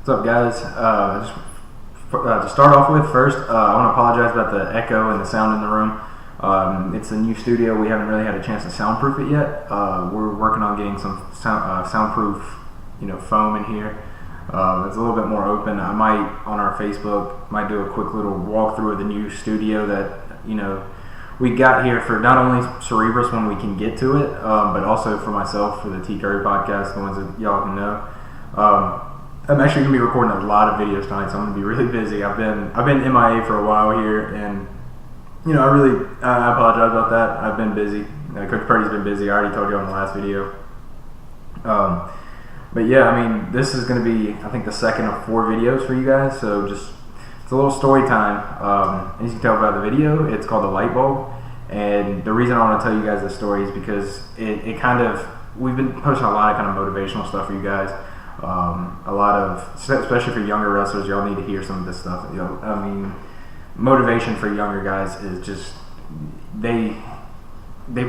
What's up, guys? To start off with, first, I want to apologize about the echo and the sound in the room. It's a new studio. We haven't really had a chance to soundproof it yet. We're working on getting some soundproof, foam in here. It's a little bit more open. I might, on our Facebook, do a quick little walkthrough of the new studio that, we got here for not only Cerberus when we can get to it, but also for myself for the T. Curry podcast, the ones that y'all can know. I'm actually going to be recording a lot of videos tonight, so I'm going to be really busy. I've been MIA for a while here, and I apologize about that. I've been busy. Coach Purdy's been busy. I already told you on the last video. But yeah, this is going to be, I think, the second of 4 videos for you guys. So it's a little story time. As you can tell by the video, it's called The Light Bulb. And the reason I want to tell you guys this story is because we've been posting a lot of kind of motivational stuff for you guys. A lot of, especially for younger wrestlers, y'all need to hear some of this stuff. Motivation for younger guys is just they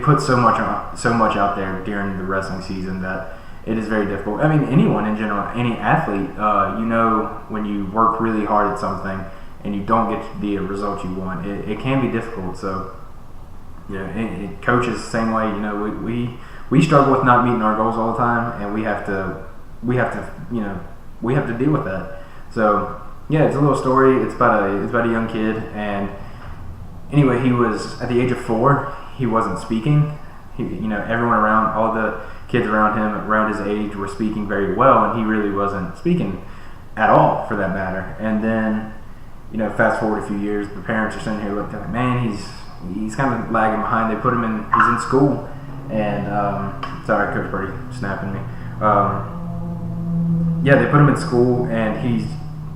put so much out there during the wrestling season that it is very difficult. Anyone in general, any athlete, when you work really hard at something and you don't get the result you want, it can be difficult. So coaches the same way. We struggle with not meeting our goals all the time, and we have to deal with that. So yeah, it's a little story. It's about a young kid, and anyway, he was at the age of 4. He wasn't speaking. Everyone around, all the kids around him, around his age, were speaking very well, and he really wasn't speaking at all, for that matter. And then, fast forward a few years, the parents are sitting here looking like, man, he's kind of lagging behind. They put him in. He's in school, and sorry, Coach Purdy snapping me. They put him in school, and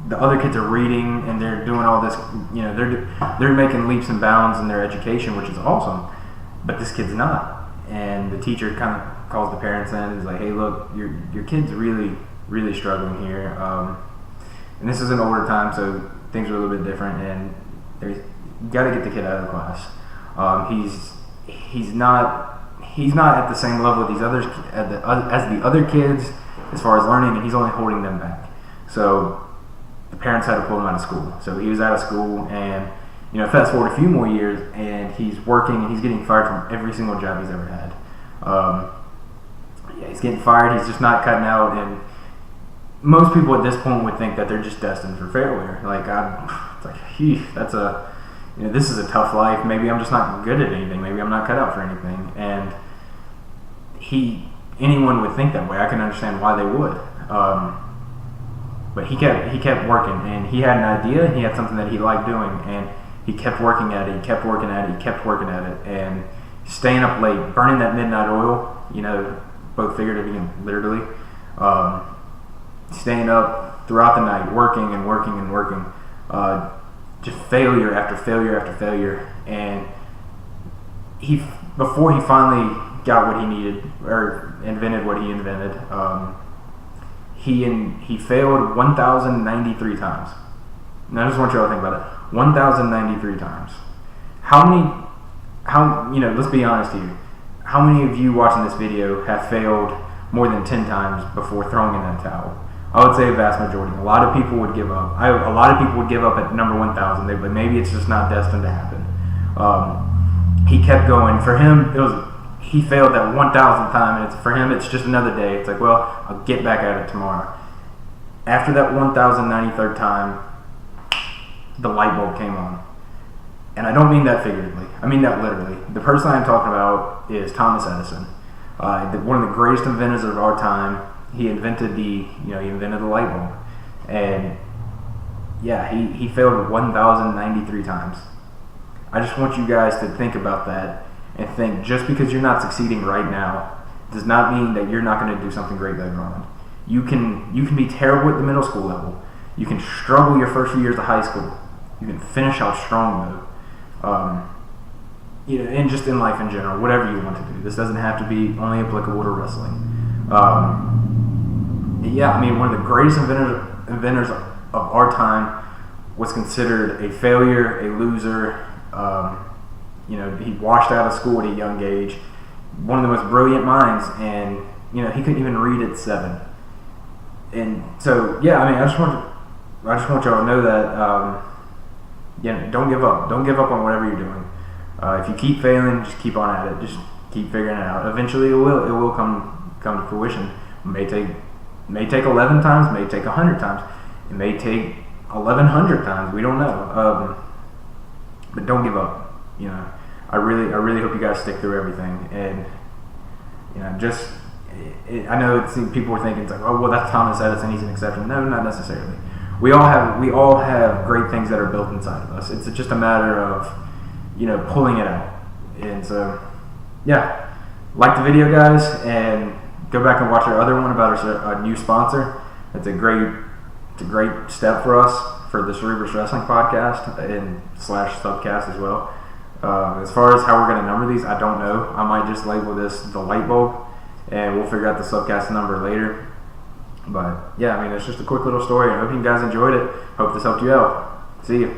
the other kids are reading, and they're doing all this, they're making leaps and bounds in their education, which is awesome, but this kid's not. And the teacher kind of calls the parents in and is like, hey, look, your kid's really, really struggling here. And this is an older time, so things are a little bit different, and you got to get the kid out of the class. He's not at the same level as the other kids as far as learning, and he's only holding them back. So the parents had to pull him out of school. So he was out of school, and fast forward a few more years, and he's working, and he's getting fired from every single job he's ever had. He's getting fired. He's just not cutting out, and most people at this point would think that they're just destined for failure. This is a tough life. Maybe I'm just not good at anything. Maybe I'm not cut out for anything. And anyone would think that way. I can understand why they would. But he kept working, and he had an idea, and he had something that he liked doing, and he kept working at it. He kept working at it, and staying up late, burning that midnight oil. Both figuratively and literally. Staying up throughout the night, working and working and working. Just failure after failure after failure, and before he finally got what he needed or invented what he invented, he failed 1,093 times. And I just want you all to think about it. 1,093 times. Let's be honest here. How many of you watching this video have failed more than 10 times before throwing in that towel? I would say a vast majority. A lot of people would give up. A lot of people would give up at number 1,000, but maybe it's just not destined to happen. He kept going. For him, he failed that 1,000th time, and for him, it's just another day. It's like, well, I'll get back at it tomorrow. After that 1,093rd time, the light bulb came on. And I don't mean that figuratively. I mean that literally. The person I'm talking about is Thomas Edison, one of the greatest inventors of our time. He invented the light bulb, and he failed 1,093 times. I just want you guys to think about that and think, just because you're not succeeding right now does not mean that you're not going to do something great later on. You can be terrible at the middle school level. You can struggle your first few years of high school. You can finish out strong though. And just in life in general, whatever you want to do. This doesn't have to be only applicable to wrestling. One of the greatest inventors of our time was considered a failure, a loser. He washed out of school at a young age. One of the most brilliant minds, and he couldn't even read at 7. And so yeah, I mean, I just want y'all to know that don't give up. Don't give up on whatever you're doing. If you keep failing, just keep on at it. Just keep figuring it out. Eventually, it will come to fruition. It may take 11 times, may take 100 times, it may take 1100 times. We don't know. But don't give up. I really hope you guys stick through everything. And I know people were thinking, it's like, oh well, that's Thomas Edison, he's an exception. No, not necessarily. We all have great things that are built inside of us. It's just a matter of pulling it out. And so yeah, like the video, guys, and go back and watch our other one about our new sponsor. It's a great step for us for the Cerberus Wrestling Podcast and / subcast as well. As far as how we're going to number these, I don't know. I might just label this the light bulb, and we'll figure out the subcast number later. But yeah, I mean, it's just a quick little story. I hope you guys enjoyed it. Hope this helped you out. See you.